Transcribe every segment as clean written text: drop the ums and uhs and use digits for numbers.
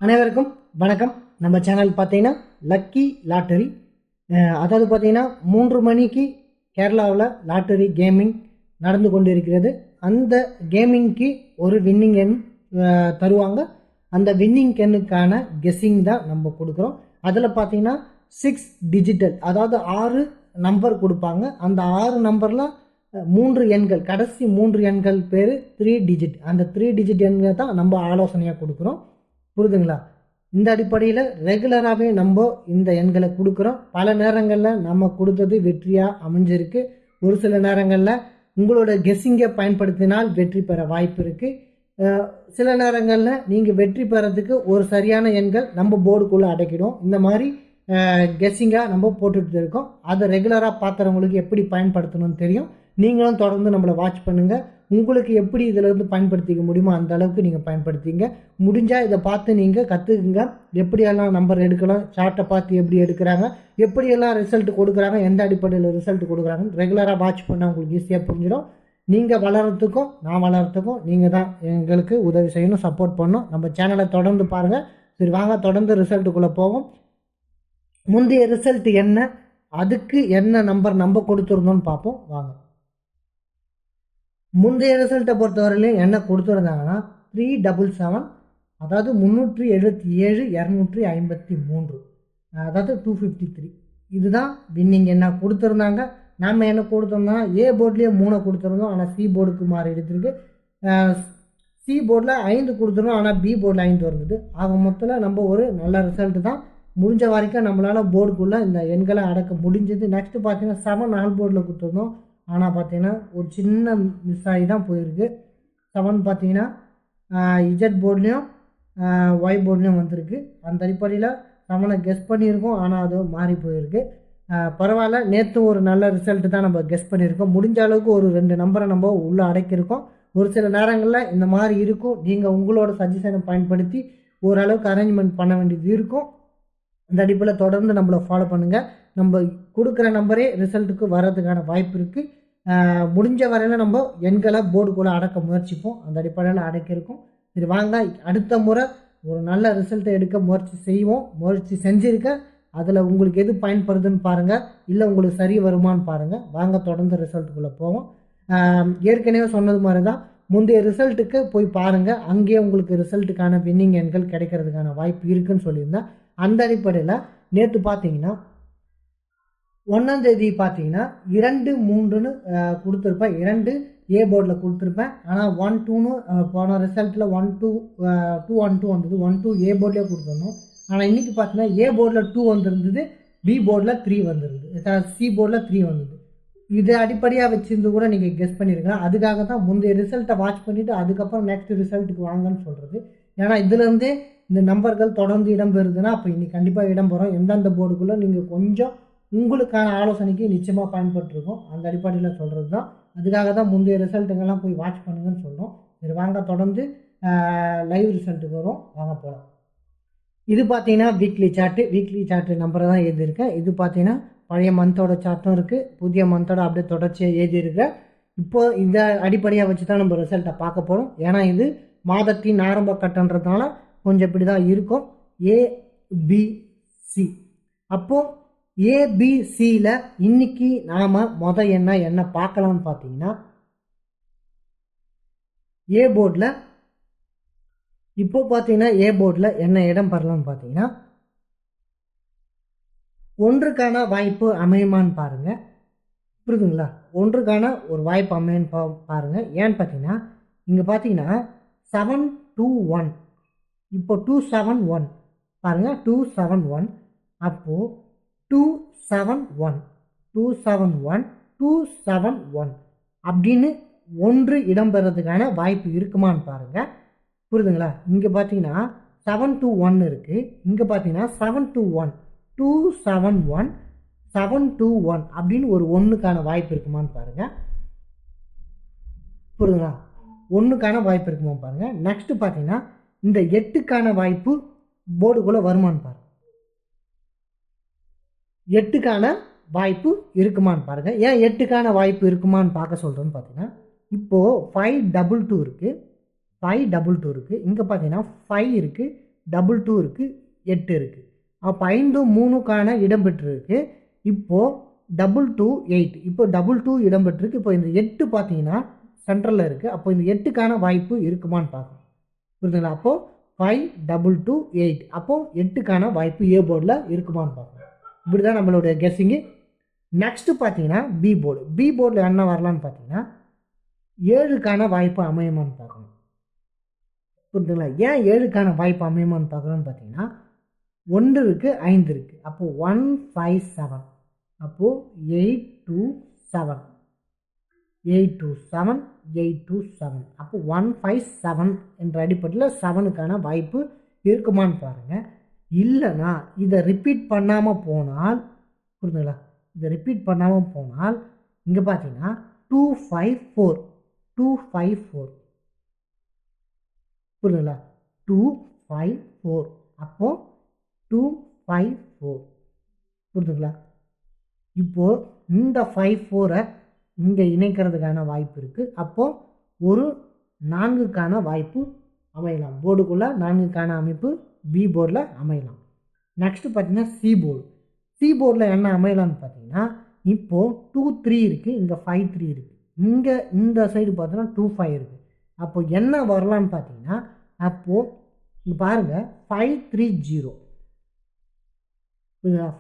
அனைவருக்கும் வணக்கம். நம்ம சேனல் பார்த்தீங்கன்னா லக்கி லாட்டரி, அதாவது பார்த்தீங்கன்னா 3 மணிக்கு கேரளாவில் லாட்டரி கேமிங் நடந்து கொண்டு இருக்கிறது. அந்த கேமிங்க்கு ஒரு வின்னிங் எண் தருவாங்க. அந்த வின்னிங் எண்ணுக்கான கெஸ்ஸிங் தான் நம்ம கொடுக்குறோம். அதில் பார்த்தீங்கன்னா 6 டிஜிட்டல், அதாவது 6 நம்பர் கொடுப்பாங்க. அந்த 6 நம்பரில் 3 எண்கள், கடைசி 3 எண்கள் பேர் 3 டிஜிட். அந்த 3 டிஜிட் எண்கள் தான் நம்ம ஆலோசனையாக கொடுக்குறோம். புரிதுங்களா? இந்த அடிப்படையில் ரெகுலராகவே நம்ம இந்த எண்களை கொடுக்குறோம். பல நேரங்களில் நம்ம கொடுத்தது வெற்றியாக அமைஞ்சிருக்கு. ஒரு சில நேரங்களில் உங்களோட கெஸ்ஸிங்கை பயன்படுத்தினால் வெற்றி பெற வாய்ப்பு இருக்குது. சில நேரங்களில் நீங்கள் வெற்றி பெறதுக்கு ஒரு சரியான எண்கள் நம்ம போர்டுக்குள்ளே அடைக்கிடும். இந்த மாதிரி கெஸ்ஸிங்காக நம்ம போட்டுட்டு இருக்கோம். அதை ரெகுலராக பார்க்குறவங்களுக்கு எப்படி பயன்படுத்தணும்னு தெரியும். நீங்களும் தொடர்ந்து நம்மளை வாட்ச் பண்ணுங்கள். உங்களுக்கு எப்படி இதில் இருந்து பயன்படுத்திக்க முடியுமோ அந்த அளவுக்கு நீங்கள் பயன்படுத்திங்க. முடிஞ்சால் இதை பார்த்து நீங்கள் கற்றுக்குங்க. எப்படியெல்லாம் நம்பர் எடுக்கலாம், சார்ட்டை பார்த்து எப்படி எடுக்கிறாங்க, எப்படியெல்லாம் ரிசல்ட் கொடுக்குறாங்க, எந்த அடிப்படையில் ரிசல்ட் கொடுக்குறாங்கன்னு ரெகுலராக வாட்ச் பண்ணால் உங்களுக்கு ஈஸியாக புரிஞ்சிடும். நீங்கள் வளர்கிறதுக்கும் நான் வளர்கிறதுக்கும் நீங்கள் தான் எங்களுக்கு உதவி செய்யணும், சப்போர்ட் பண்ணணும். நம்ம சேனலை தொடர்ந்து பாருங்கள். சரி, வாங்க தொடர்ந்து ரிசல்ட்டுக்குள்ளே போவோம். முந்தைய ரிசல்ட் என்ன, அதுக்கு என்ன நம்பர் நம்ம கொடுத்துருந்தோன்னு பார்ப்போம். வாங்க. முந்தைய ரிசல்ட்டை பொறுத்தவரையிலையும் என்ன கொடுத்துருந்தாங்கன்னா 377, அதாவது 377 253, அதாவது 253. இதுதான் வின்னிங் என்ன கொடுத்துருந்தாங்க. நாம் என்ன கொடுத்தோம்னா ஏ போர்ட்லேயே 3 கொடுத்துருந்தோம், ஆனால் சி போர்டுக்கு மாறி எடுத்துருக்கு. சி போர்டில் 5 கொடுத்துருந்தோம், ஆனால் பி போர்டில் 5 வந்தது. ஆக மொத்தத்தில் நம்ம ஒரு நல்ல ரிசல்ட்டு தான். முடிஞ்ச வரைக்கும் நம்மளால் போர்டுக்குள்ளே இந்த எண்களை அடக்க முடிஞ்சது. நெக்ஸ்ட்டு பார்த்தீங்கன்னா 7 நாலு போர்டில் கொடுத்துருந்தோம், ஆனால் பார்த்தீங்கன்னா ஒரு சின்ன மிஸ் ஆகி தான் போயிருக்கு. 7 பார்த்தீங்கன்னா இஜட் போர்ட்லேயும் ஒய் போர்ட்லேயும் வந்திருக்கு. அந்த அடிப்படையில் 7 கெஸ் பண்ணியிருக்கோம், ஆனால் அது மாறி போயிருக்கு. பரவாயில்ல, நேற்று ஒரு நல்ல ரிசல்ட்டு தான் நம்ம கெஸ் பண்ணியிருக்கோம். முடிஞ்ச அளவுக்கு ஒரு 2 நம்பரை நம்ம உள்ளே அடக்கியிருக்கோம். ஒரு சில நேரங்களில் இந்த மாதிரி இருக்கும். நீங்கள் உங்களோட சஜஷனை பயன்படுத்தி ஓரளவுக்கு அரேஞ்ச்மெண்ட் பண்ண வேண்டியது இருக்கும். இந்த அடிப்படையில் தொடர்ந்து நம்மளை ஃபாலோ பண்ணுங்கள். நம்ம கொடுக்குற நம்பரே ரிசல்ட்டுக்கு வர்றதுக்கான வாய்ப்பு இருக்குது. முடிஞ்ச வரையில் நம்ம எண்களை போர்டுக்குள்ளே அடக்க முயற்சிப்போம். அந்த அடிப்படையில் அடக்கியிருக்கோம். சரி, வாங்க அடுத்த முறை ஒரு நல்ல ரிசல்ட்டை எடுக்க முயற்சி செய்வோம். முயற்சி செஞ்சுருக்க அதில் உங்களுக்கு எது பயன்படுதுன்னு பாருங்கள், இல்லை உங்களுக்கு சரி வருமானு பாருங்கள். வாங்க தொடர்ந்து ரிசல்ட்டுக்குள்ளே போவோம். ஏற்கனவே சொன்னது மாதிரி தான், முந்தைய ரிசல்ட்டுக்கு போய் பாருங்கள். அங்கேயே உங்களுக்கு ரிசல்ட்டுக்கான வின்னிங் எண்கள் கிடைக்கிறதுக்கான வாய்ப்பு இருக்குதுன்னு சொல்லியிருந்தேன். அந்த அடிப்படையில் நேற்று பார்த்தீங்கன்னா 1ஆம் தேதி பார்த்தீங்கன்னா 2 3ன்னு கொடுத்துருப்பேன். 2 ஏ போர்டில் கொடுத்துருப்பேன், ஆனால் 1 2ன்னு போன ரிசல்ட்டில் 1 2 2 1 2 வந்தது. 1 2 ஏ போர்ட்லேயே கொடுத்துருந்தோம். ஆனால் இன்றைக்கி பார்த்தீங்கன்னா ஏ போர்டில் 2 வந்துருந்தது, பி போர்டில் 3 வந்துருந்தது, சி போர்டில் 3 வந்தது. இது அடிப்படையாக வச்சுருந்து கூட நீங்கள் கெஸ் பண்ணியிருக்கலாம். அதுக்காக தான் முந்தைய ரிசல்ட்டை வாட்ச் பண்ணிவிட்டு அதுக்கப்புறம் நெக்ஸ்ட் ரிசல்ட்டுக்கு வாங்கன்னு சொல்கிறது. ஏன்னா இதுலேருந்தே இந்த நம்பர்கள் தொடர்ந்து இடம் பெறுதுன்னா அப்போ இன்னைக்கு கண்டிப்பாக இடம் பெறும். எந்தெந்த போர்டுக்குள்ளே நீங்கள் கொஞ்சம் உங்களுக்கான ஆலோசனைக்கு நிச்சயமாக பயன்பட்டுருக்கும். அந்த அடிப்படையில் சொல்கிறது தான். அதுக்காக தான் முந்தைய ரிசல்ட்டுங்கெல்லாம் போய் வாட்ச் பண்ணுங்கன்னு சொல்கிறோம். சரி, வாங்க தொடர்ந்து லைவ் ரிசல்ட்டுக்கு வரும். வாங்க போகலாம். இது பார்த்தீங்கன்னா வீக்லி சார்ட்டு நம்பரை தான் எழுதியிருக்கேன். இது பார்த்தீங்கன்னா பழைய மந்தோட சார்ட்டும் இருக்குது, புதிய மந்தோட அப்படியே தொடர்ச்சியாக எழுதியிருக்கேன். இப்போது இந்த அடிப்படையாக வச்சு தான் நம்ம ரிசல்ட்டை பார்க்க போகிறோம். ஏன்னா இது மாதத்தின் ஆரம்ப கட்டன்றதுனால கொஞ்சம் இப்படி தான் இருக்கும். ஏபிசி. அப்போது ஏபிசியில் இன்னைக்கு நாம் என்ன பார்க்கலாம்னு பார்த்தீங்கன்னா, ஏ போர்டில் இப்போ பார்த்தீங்கன்னா ஏ போர்டில் என்ன இடம் பெறலாம்னு பார்த்தீங்கன்னா, ஒன்றுக்கான வாய்ப்பு அமையுமான்னு பாருங்கள். புரியுதுங்களா? ஒன்றுக்கான ஒரு வாய்ப்பு அமையுன்னு பாருங்கள். ஏன்னு பார்த்தீங்கன்னா இங்கே பார்த்தீங்கன்னா 7 2 1, இப்போ 271 பாருங்கள், 271. அப்போது 271 271 271 அப்படின்னு ஒன்று இடம்பெறதுக்கான வாய்ப்பு இருக்குமான்னு பாருங்கள். புரியுதுங்களா? இங்கே பார்த்தீங்கன்னா 721 இருக்குது, இங்கே பார்த்தீங்கன்னா 721 271 721 அப்படின்னு ஒரு ஒன்றுக்கான வாய்ப்பு இருக்குமான்னு பாருங்கள். புரியுதுங்களா? ஒன்றுக்கான வாய்ப்பு இருக்குமான்னு பாருங்கள். நெக்ஸ்ட்டு பார்த்தீங்கன்னா இந்த 8க்கான வாய்ப்பு போர்டுக்குள்ளே வருமானு பாருங்கள். 8க்கான வாய்ப்பு இருக்குமான்னு பாருங்கள். ஏன் 8க்கான வாய்ப்பு இருக்குமான்னு பார்க்க சொல்கிறேன்னு பார்த்தீங்கன்னா, இப்போது 522 இருக்குது, 522 இருக்குது, இங்கே பார்த்தீங்கன்னா 5 இருக்குது, 2 இருக்குது, 8 இருக்குது. அப்போ 5 3க்கான இடம் பெற்றிருக்கு. இப்போது 2 8, இப்போ 2 இடம் பெற்றிருக்கு. இப்போ இந்த 8 பார்த்தீங்கன்னா சென்ட்ரலில் இருக்குது. அப்போ இந்த 8க்கான வாய்ப்பு இருக்குமான்னு பார்க்கணும். புரியுதுங்களா? அப்போது 5 2 8, அப்போது 8க்கான வாய்ப்பு ஏ போர்டில் இருக்குமான்னு பார்க்கணும். இப்படி தான் நம்மளுடைய கெஸ்ஸிங்கு. நெக்ஸ்ட்டு பார்த்தீங்கன்னா பி போர்டு. பி போர்டில் என்ன வரலான்னு பார்த்தீங்கன்னா 7க்கான வாய்ப்பு அமையுமான்னு பார்க்கணும். புரியுதுங்களா? ஏன் 7க்கான வாய்ப்பு அமையுமான்னு பார்க்கணும்னு பார்த்தீங்கன்னா 1 இருக்குது, 5 இருக்குது. அப்போது 1 5 7, அப்போது 8 2 7, 8 2 7, 8 2 7, அப்போ 1 5 7 என்ற அடிப்படையில் 7க்கான வாய்ப்பு இருக்குமான்னு பாருங்கள். இல்லைனா இதை ரிப்பீட் பண்ணாமல் போனால், புரியுதுங்களா, இதை ரிப்பீட் பண்ணாமல் போனால் இங்கே பார்த்தீங்கன்னா 2 5 4, 2 5 4, புரியுதுங்களா, 2 5 4, அப்போது 2 5 4, புரியுதுங்களா. இப்போது இந்த 5 4-ஐ இங்கே இணைக்கிறதுக்கான வாய்ப்பு இருக்குது. அப்போது ஒரு 4க்கான வாய்ப்பு அமையலாம். போர்டுக்குள்ளே 4க்கான அமைப்பு பி போர்டில் அமையலாம். நெக்ஸ்ட்டு பார்த்தீங்கன்னா சி போர்டு. சி போர்டில் என்ன அமையலான்னு பார்த்தீங்கன்னா இப்போது 2 3 இருக்குது, இங்கே 5 3 இருக்குது. இங்கே இந்த சைடு பார்த்தோன்னா 2 5 இருக்குது. அப்போது என்ன வரலான்னு பார்த்தீங்கன்னா அப்போது இங்கே பாருங்கள் 5 3 0,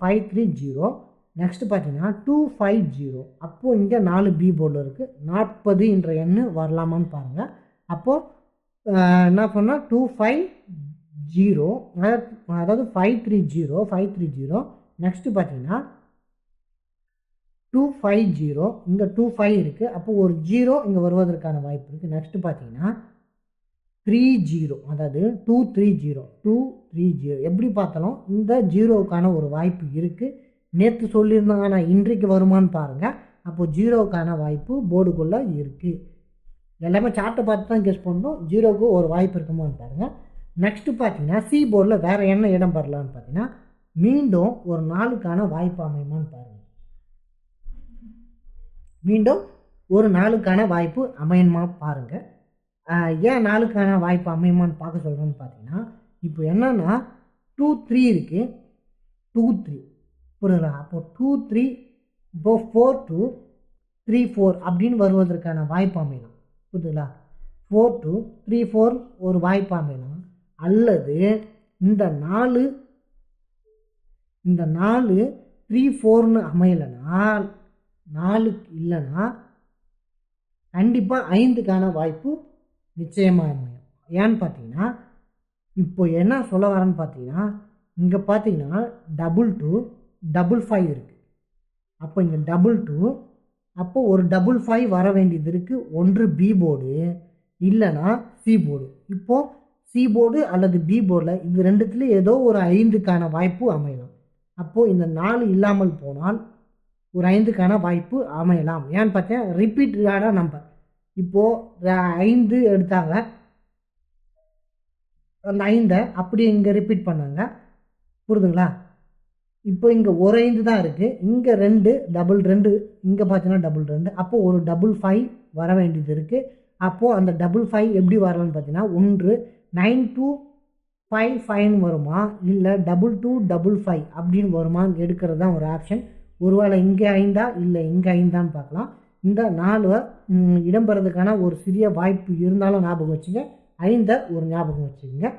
5 3 0. நெக்ஸ்ட்டு பார்த்தீங்கன்னா 2 5 0. அப்போது இங்கே 4 பி போர்டில் இருக்குது. 40 என்ற எண்ணு வரலாமான்னு பாருங்கள். அப்போது என்ன பண்ணால் 2 5 0, அதாவது 5 3 0, 5 3 0. நெக்ஸ்ட்டு பார்த்தீங்கன்னா 2 5 0, இங்கே 2 5 இருக்குது. அப்போது ஒரு 0 இங்கே வருவதற்கான வாய்ப்பு இருக்குது. நெக்ஸ்ட்டு பார்த்தீங்கன்னா 3 0, அதாவது 2 3 0, 2 3 0. எப்படி பார்த்தாலும் இந்த 0க்கான ஒரு வாய்ப்பு இருக்குது. நேற்று சொல்லியிருந்தாங்க, ஆனால் இன்றைக்கு வருமானு பாருங்கள். அப்போது 0க்கான வாய்ப்பு போர்டுக்குள்ளே இருக்குது. எல்லாமே சார்ட்டை பார்த்து தான் கெஸ் பண்ணணும். 0க்கு ஒரு வாய்ப்பு இருக்குமான்னு பாருங்கள். நெக்ஸ்ட்டு பார்த்தீங்கன்னா சி போர்டில் வேறு என்ன இடம் பெறலான்னு பார்த்தீங்கன்னா மீண்டும் ஒரு 4க்கான வாய்ப்பு அமையுமான்னு பாருங்கள். மீண்டும் ஒரு 4க்கான வாய்ப்பு அமையுமா பாருங்கள். ஏன் 4க்கான வாய்ப்பு அமையுமான்னு பார்க்க சொல்கிறோன்னு பார்த்தீங்கன்னா இப்போ என்னென்னா 2 3 இருக்குது, 2 3, புரியுதுங்களா. அப்போது 2 3, இப்போ 4 2 3 4 அப்படின்னு வருவதற்கான வாய்ப்பு அமையலாம். புரியுதுங்களா. 4 2 3 4 ஒரு வாய்ப்பு அமையலாம். அல்லது இந்த 4 3 4ன்னு அமையலைன்னா, 4 இல்லைன்னா கண்டிப்பாக 5க்கான வாய்ப்பு நிச்சயமாக அமையும். ஏன்னு பார்த்தீங்கன்னா இப்போ என்ன சொல்ல வரேன்னு பார்த்தீங்கன்னா இங்கே பார்த்தீங்கன்னா 2 2 5 5 இருக்குது. அப்போ இங்கே 2 2, அப்போது ஒரு 5 5 வர வேண்டியது இருக்குது. ஒன்று பி போர்டு இல்லைன்னா சி போர்டு. இப்போது சி போர்டு அல்லது பி போர்டில் இது ரெண்டுத்துலேயும் ஏதோ ஒரு 5க்கான வாய்ப்பு அமையலாம். அப்போது இந்த 4 இல்லாமல் போனால் ஒரு 5க்கான வாய்ப்பு அமையலாம். ஏன்னு பார்த்தா ரிப்பீட்டடான நம்பர். இப்போது 5 எடுத்தாங்க, அந்த 5ஐ அப்படியே இங்கே ரிப்பீட் பண்ணாங்க. புரியுதுங்களா. இப்போ இங்கே ஒரு 5 தான் இருக்குது. இங்கே 2 டபுள் 2, இங்கே பார்த்தீங்கன்னா டபுள் 2. அப்போது ஒரு 5 5 வர வேண்டியது இருக்குது. அப்போது அந்த 5 5 எப்படி வரலான்னு பார்த்தீங்கன்னா ஒன்று 9 2 5 5ன்னு வருமா, இல்லை 2 2 5 5 அப்படின்னு வருமானு எடுக்கிறது தான் ஒரு ஆப்ஷன். ஒருவேளை இங்கே 5ஆ இல்லை இங்கே 5ஆன்னு பார்க்கலாம். இந்த 4 இடம்பெறதுக்கான ஒரு சிறிய வாய்ப்பு இருந்தாலும் ஞாபகம் வச்சுங்க. 5 ஒரு ஞாபகம் வச்சுக்கோங்க.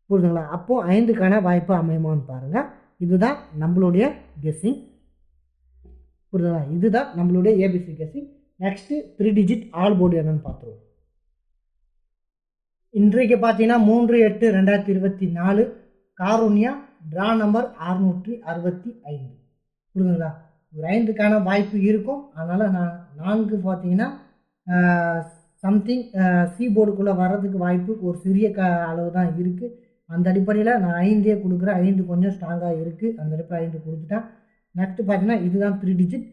புரியுதுங்களா. அப்போது 5க்கான வாய்ப்பு அமையுமான்னு பாருங்கள். இதுதான் நம்மளுடைய கெஸ்ஸிங். புரியுதுங்களா. இதுதான் நம்மளுடைய ABC guessing. Next 3 digit all board என்னன்னு பார்த்துருவோம். இன்றைக்கு பார்த்தீங்கன்னா 3/8/2024 காருண்யா ட்ரா நம்பர் 665. புரியுதுங்களா. ஒரு 5க்கான வாய்ப்பு இருக்கும். அதனால் நான் 4 பார்த்தீங்கன்னா சம்திங் சி போர்டுக்குள்ளே வர்றதுக்கு வாய்ப்பு ஒரு சிறிய அளவு தான் இருக்குது. அந்த அடிப்படையில் நான் 5 கொடுக்குறேன். 5 கொஞ்சம் ஸ்ட்ராங்காக இருக்குது. அந்த அடிப்படையில் 5 கொடுத்துட்டேன். நெக்ஸ்ட்டு பார்த்தீங்கன்னா இதுதான் 3 டிஜிட்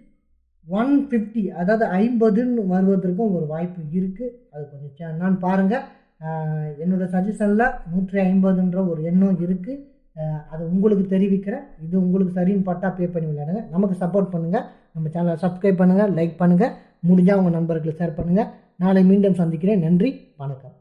150, அதாவது 50ன்னு வருவதற்கும் ஒரு வாய்ப்பு இருக்குது. அது கொஞ்சம் என்னன்னு பாருங்கள். என்னோடய சஜஷனில் 150ன்ற ஒரு எண்ணம் இருக்குது. அது உங்களுக்கு தெரிவிக்கிறேன். இது உங்களுக்கு சரின்னு பட்டா பே பண்ணி விளையாடுங்க. நமக்கு சப்போர்ட் பண்ணுங்கள். நம்ம சேனலை சப்ஸ்கிரைப் பண்ணுங்கள், லைக் பண்ணுங்கள், முடிஞ்சால் உங்கள் நண்பர்களுக்கு ஷேர் பண்ணுங்கள். நாளை மீண்டும் சந்திக்கிறேன். நன்றி, வணக்கம்.